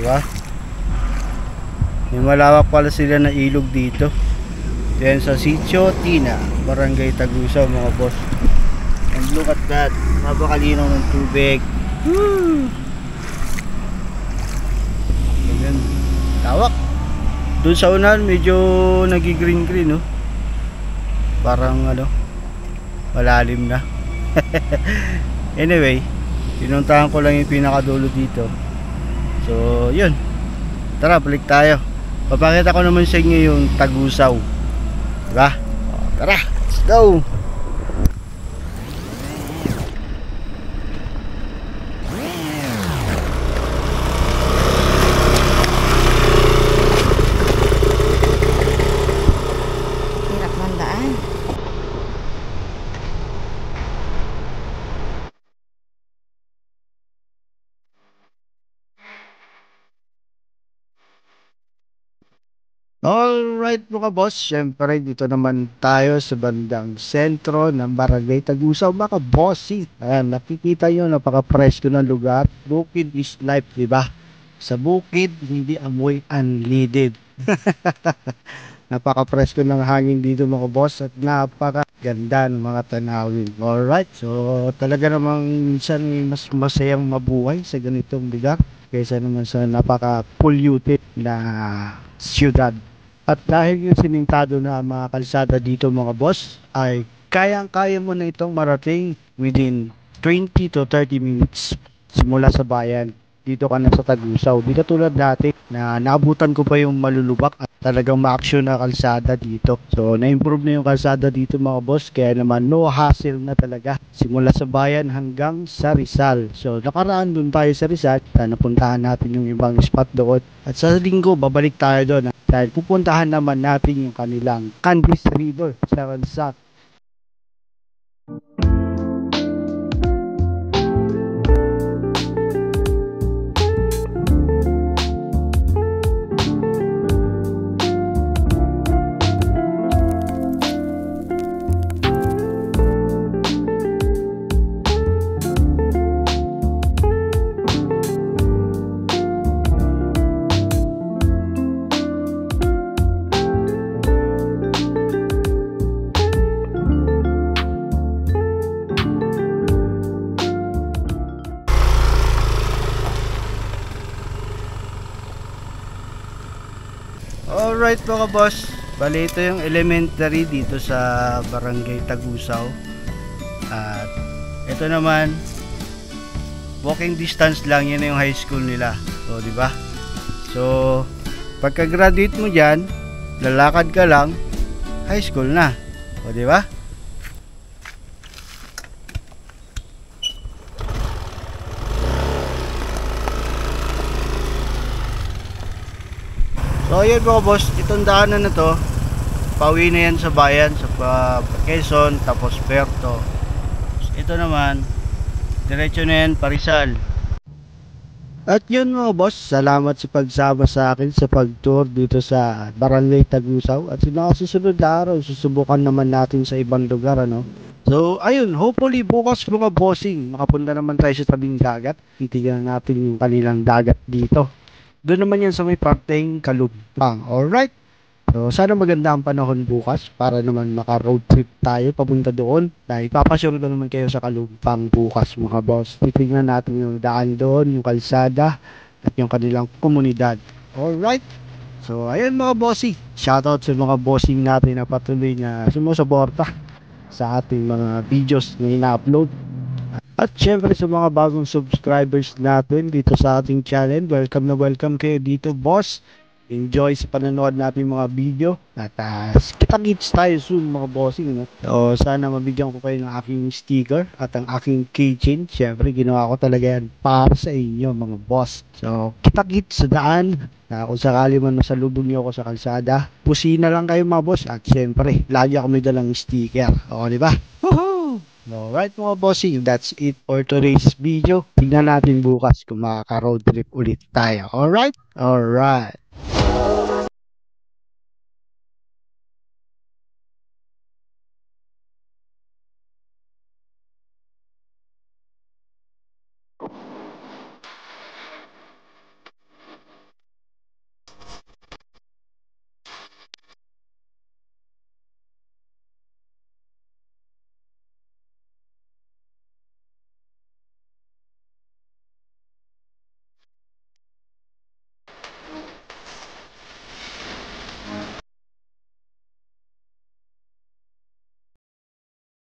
Diba? May malawak pala sila na ilog dito. Yan sa Sitio Tina, Barangay Tagusaw mga boss. And look at that, napakalinaw ng tubig. Woo! Ganyan, lawak. Doon sa unahan medyo nagi-green no? Parang malalim na. Anyway, pinuntahan ko lang yung pinakadulo dito. So yun, tara balik tayo. Papakita ko naman sa inyo yung Tagusaw, diba? Tara, let's go. Hirap ng daan. Alright mga boss, syempre dito naman tayo sa bandang sentro ng Barangay Tagusaw mga bossy. Ayan, nakikita nyo, napaka-fresh ko ng lugar. Bukid is life, diba? Sa bukid, hindi amoy unleaded. Napaka-fresh ko ng hangin dito mga boss at napaka-ganda ng mga tanawin. Alright, so talaga namang minsan mas masayang mabuhay sa ganitong lugar kaysa naman sa napaka-polluted na siyudad. At dahil yung sinintado na mga kalsada dito mga boss, ay kayang-kaya mo na itong marating within 20 to 30 minutes simula sa bayan. Dito ka na sa Tagusaw. Di katulad dati na naabutan ko pa yung malulubak at talagang ma-action na kalsada dito. So na-improve na yung kalsada dito mga boss, kaya naman no hassle na talaga. Simula sa bayan hanggang sa Rizal. So nakaraan dun tayo sa Rizal, napuntahan natin yung ibang spot doon. At sa linggo, babalik tayo doon. Dahil pupuntahan naman natin yung kanilang Candies River sa Rizal. Alright mga boss, bali ito yung elementary dito sa Barangay Tagusaw. At ito naman, walking distance lang, yan yung high school nila. So diba? So pagka-graduate mo dyan, lalakad ka lang, high school na. O diba? So ayun mga boss, itong daanan na to, pauwi na yan sa bayan, sa Quezon, tapos Puerto. Ito naman, diretso na yan, Rizal. At yun mga boss, salamat sa pagsama sa akin sa pag-tour dito sa Barangay Tagusaw. At sa mga susunod na araw, susubukan naman natin sa ibang lugar, So ayun, hopefully bukas mga bossing, makapunta naman tayo sa tabing dagat. Titignan natin yung kanilang dagat dito. Doon naman yan sa may parteng Kalumpang. Alright? So, sana maganda ang panahon bukas para naman maka-road trip tayo papunta doon. Dahil papasure na naman kayo sa Kalumpang bukas mga boss. Titignan natin yung daan doon, yung kalsada, at yung kanilang komunidad. Alright? So, ayun mga bossy. Shoutout sa mga bossing natin na patuloy na sumusuporta sa ating mga videos na ina-upload. At syempre sa mga bagong subscribers natin dito sa ating channel, welcome na welcome kayo dito boss. Enjoy sa panonood natin mga video. At kita-kits tayo soon mga bossing. So sana mabigyan ko kayo ng aking sticker at ang aking keychain. Syempre ginawa ko talaga yan para sa inyo mga boss. So kita-kits sa daan. Kung sakali man masalubog niyo ako sa kalsada, pusina lang kayo mga boss. At syempre lagi ako may dalang sticker. O diba? Woohoo! Alright mga bossing, that's it for today's video. Tignan natin bukas kung makaka-road trip ulit tayo. Alright? Alright.